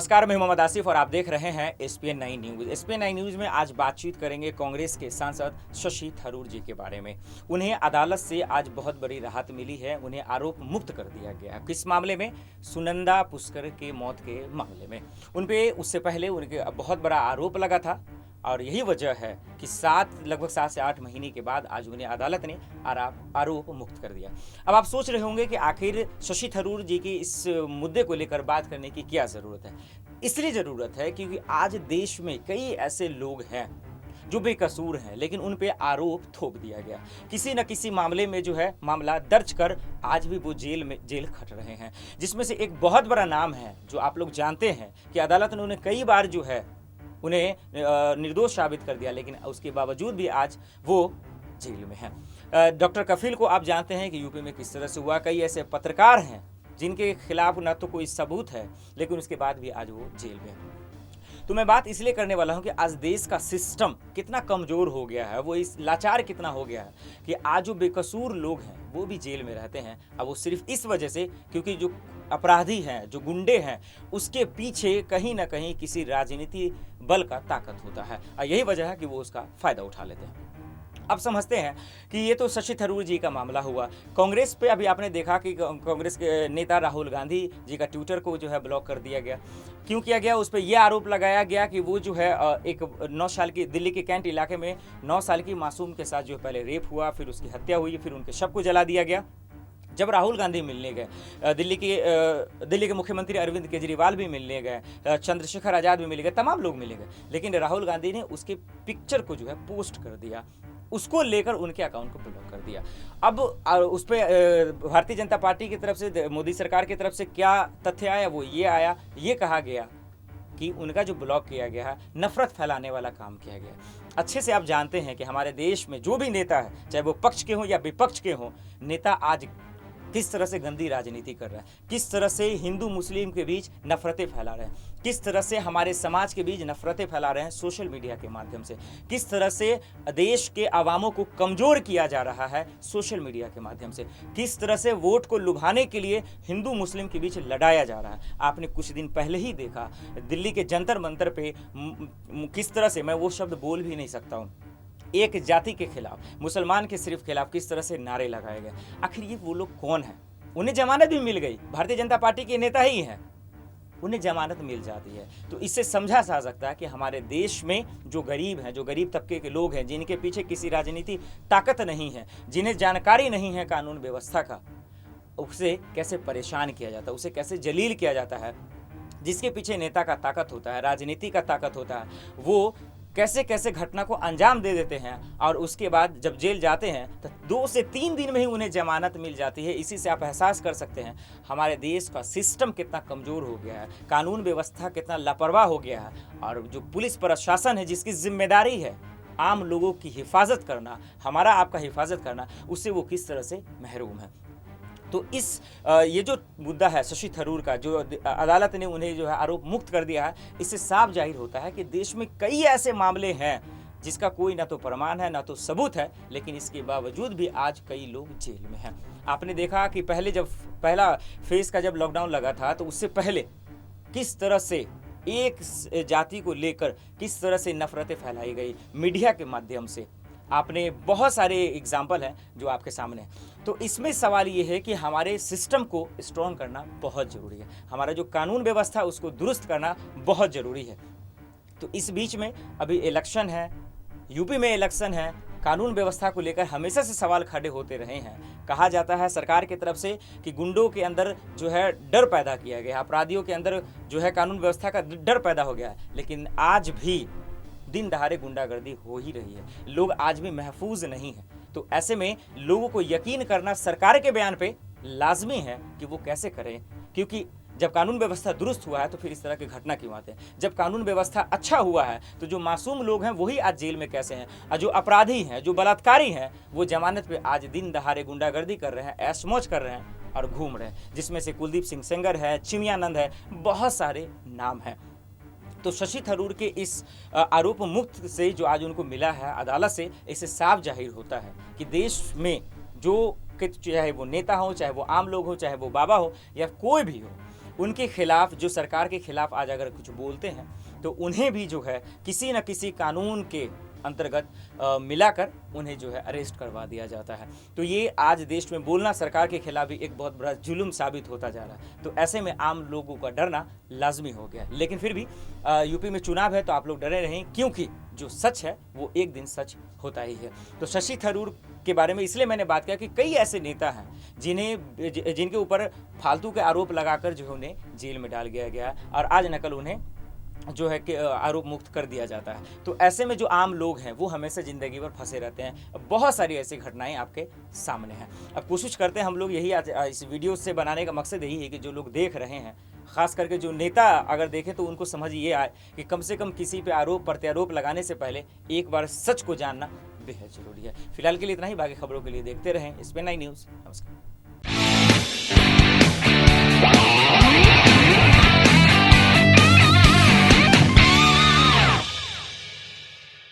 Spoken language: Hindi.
नमस्कार, मैं मोहम्मद आसिफ और आप देख रहे हैं एसपीएन 9 न्यूज़। एसपीएन 9 न्यूज़ में आज बातचीत करेंगे कांग्रेस के सांसद शशि थरूर जी के बारे में। उन्हें अदालत से आज बहुत बड़ी राहत मिली है, उन्हें आरोप मुक्त कर दिया गया है। किस मामले में? सुनंदा पुष्कर के मौत के मामले में। उन पे उससे पहले उनके बहुत बड़ा आरोप लगा था और यही वजह है कि लगभग 7 से 8 महीने के बाद आज उन्हें अदालत ने आरोप मुक्त कर दिया। अब आप सोच रहे होंगे कि आखिर शशि थरूर जी की इस मुद्दे को लेकर बात करने की क्या ज़रूरत है। इसलिए ज़रूरत है क्योंकि आज देश में कई ऐसे लोग हैं जो बेकसूर हैं, लेकिन उन पे आरोप थोप दिया गया। किसी न किसी मामले में जो है मामला दर्ज कर आज भी वो जेल खट रहे हैं, जिसमें से एक बहुत बड़ा नाम है जो आप लोग जानते हैं कि अदालत ने उन्हें कई बार जो है उन्हें निर्दोष साबित कर दिया, लेकिन उसके बावजूद भी आज वो जेल में हैं। डॉक्टर कफील को आप जानते हैं कि यूपी में किस तरह से हुआ। कई ऐसे पत्रकार हैं जिनके खिलाफ न तो कोई सबूत है, लेकिन उसके बाद भी आज वो जेल में हैं। तो मैं बात इसलिए करने वाला हूं कि आज देश का सिस्टम कितना कमज़ोर हो गया है, वो इस लाचार कितना हो गया है कि आज जो बेकसूर लोग हैं वो भी जेल में रहते हैं। अब वो सिर्फ इस वजह से क्योंकि जो अपराधी हैं, जो गुंडे हैं, उसके पीछे कहीं ना कहीं किसी राजनीति बल का ताकत होता है और यही वजह है कि वो उसका फ़ायदा उठा लेते हैं। अब समझते हैं कि ये तो शशि थरूर जी का मामला हुआ। कांग्रेस पे अभी आपने देखा कि कांग्रेस के नेता राहुल गांधी जी का ट्विटर को जो है ब्लॉक कर दिया गया। क्यों किया गया? उस पर यह आरोप लगाया गया कि वो जो है एक 9 साल की दिल्ली के कैंट इलाके में 9 साल की मासूम के साथ जो पहले रेप हुआ, फिर उसकी हत्या हुई, फिर उनके शव को जला दिया गया। जब राहुल गांधी मिलने गए, दिल्ली के मुख्यमंत्री अरविंद केजरीवाल भी मिलने गए, चंद्रशेखर आज़ाद भी मिल गए, तमाम लोग मिले गए, लेकिन राहुल गांधी ने उसके पिक्चर को जो है पोस्ट कर दिया, उसको लेकर उनके अकाउंट को ब्लॉक कर दिया। अब उस पर भारतीय जनता पार्टी की तरफ से, मोदी सरकार की तरफ से क्या तथ्य आया? वो ये आया, ये कहा गया कि उनका जो ब्लॉक किया गया है, नफरत फैलाने वाला काम किया गया। अच्छे से आप जानते हैं कि हमारे देश में जो भी नेता है, चाहे वो पक्ष के हों या विपक्ष के हों, नेता आज किस तरह से गंदी राजनीति कर रहा है, किस तरह से हिंदू मुस्लिम के बीच नफरतें फैला रहे हैं, किस तरह से हमारे समाज के बीच नफरतें फैला रहे हैं सोशल मीडिया के माध्यम से, किस तरह से देश के अवामों को कमज़ोर किया जा रहा है सोशल मीडिया के माध्यम से, किस तरह से वोट को लुभाने के लिए हिंदू मुस्लिम के बीच लड़ाया जा रहा है। आपने कुछ दिन पहले ही देखा दिल्ली के जंतर मंतर पे किस तरह से, मैं वो शब्द बोल भी नहीं सकता हूँ, एक जाति के खिलाफ, मुसलमान के सिर्फ खिलाफ किस तरह से नारे लगाए गए। आखिर ये वो लोग कौन हैं? उन्हें जमानत भी मिल गई, भारतीय जनता पार्टी के नेता ही हैं, उन्हें जमानत मिल जाती है। तो इससे समझा जा सकता है कि हमारे देश में जो गरीब हैं, जो गरीब तबके के लोग हैं, जिनके पीछे किसी राजनीति ताकत नहीं है, जिन्हें जानकारी नहीं है कानून व्यवस्था का, उसे कैसे परेशान किया जाता है, उसे कैसे जलील किया जाता है। जिसके पीछे नेता का ताकत होता है, राजनीति का ताकत होता है, वो कैसे कैसे घटना को अंजाम दे देते हैं और उसके बाद जब जेल जाते हैं तो 2 से 3 दिन में ही उन्हें जमानत मिल जाती है। इसी से आप एहसास कर सकते हैं हमारे देश का सिस्टम कितना कमज़ोर हो गया है, कानून व्यवस्था कितना लापरवाह हो गया है और जो पुलिस प्रशासन है, जिसकी जिम्मेदारी है आम लोगों की हिफाजत करना, हमारा आपका हिफाजत करना, उससे वो किस तरह से महरूम है। तो ये जो मुद्दा है शशि थरूर का, जो अदालत ने उन्हें जो है आरोप मुक्त कर दिया है, इससे साफ जाहिर होता है कि देश में कई ऐसे मामले हैं जिसका कोई ना तो प्रमाण है ना तो सबूत है, लेकिन इसके बावजूद भी आज कई लोग जेल में हैं। आपने देखा कि पहला फेज का जब लॉकडाउन लगा था, तो उससे पहले किस तरह से एक जाति को लेकर किस तरह से नफरतें फैलाई गई मीडिया के माध्यम से। आपने बहुत सारे एग्जाम्पल हैं जो आपके सामने हैं। तो इसमें सवाल ये है कि हमारे सिस्टम को स्ट्रॉन्ग करना बहुत ज़रूरी है, हमारा जो कानून व्यवस्था उसको दुरुस्त करना बहुत ज़रूरी है। तो इस बीच में अभी इलेक्शन है, यूपी में इलेक्शन है, कानून व्यवस्था को लेकर हमेशा से सवाल खड़े होते रहे हैं। कहा जाता है सरकार की तरफ से कि गुंडों के अंदर जो है डर पैदा किया गया, अपराधियों के अंदर जो है कानून व्यवस्था का डर पैदा हो गया है, लेकिन आज भी दिन दहाड़े गुंडागर्दी हो ही रही है, लोग आज भी महफूज नहीं हैं। तो ऐसे में लोगों को यकीन करना सरकार के बयान पे लाजमी है कि वो कैसे करें, क्योंकि जब कानून व्यवस्था दुरुस्त हुआ है तो फिर इस तरह की घटना क्यों आते हैं। जब कानून व्यवस्था अच्छा हुआ है तो जो मासूम लोग हैं वही आज जेल में कैसे हैं, और जो अपराधी हैं, जो बलात्कारी हैं, वो जमानत पे आज दिन दहाड़े गुंडागर्दी कर रहे हैं, ऐश मौज कर रहे हैं और घूम रहे हैं, जिसमें से कुलदीप सिंह सेंगर है, चिमयानंद है, बहुत सारे नाम हैं। तो शशि थरूर के इस आरोप मुक्त से जो आज उनको मिला है अदालत से, इससे साफ जाहिर होता है कि देश में जो चाहे वो नेता हो, चाहे वो आम लोग हो, चाहे वो बाबा हो या कोई भी हो, उनके खिलाफ, जो सरकार के खिलाफ आज अगर कुछ बोलते हैं तो उन्हें भी जो है किसी न किसी कानून के अंतर्गत मिलाकर उन्हें जो है अरेस्ट करवा दिया जाता है। तो ये आज देश में बोलना सरकार के खिलाफ भी एक बहुत बड़ा जुल्म साबित होता जा रहा है। तो ऐसे में आम लोगों का डरना लाजमी हो गया है। लेकिन फिर भी यूपी में चुनाव है तो आप लोग डरे रहें, क्योंकि जो सच है वो एक दिन सच होता ही है। तो शशि थरूर के बारे में इसलिए मैंने बात किया कि कई ऐसे नेता हैं जिनके ऊपर फालतू के आरोप लगाकर जो उन्हें जेल में डाल दिया गया और आज नकल उन्हें जो है कि आरोप मुक्त कर दिया जाता है। तो ऐसे में जो आम लोग हैं वो हमेशा ज़िंदगी भर फंसे रहते हैं। बहुत सारी ऐसी घटनाएं आपके सामने हैं। अब कोशिश करते हैं हम लोग, यही आज इस वीडियो से बनाने का मकसद यही है कि जो लोग देख रहे हैं, ख़ास करके जो नेता अगर देखें तो उनको समझ ये आए कि कम से कम किसी पे आरोप प्रत्यारोप लगाने से पहले एक बार सच को जानना बेहद ज़रूरी है। फिलहाल के लिए इतना ही। बाकी खबरों के लिए देखते रहें SPN9 न्यूज़। नमस्कार।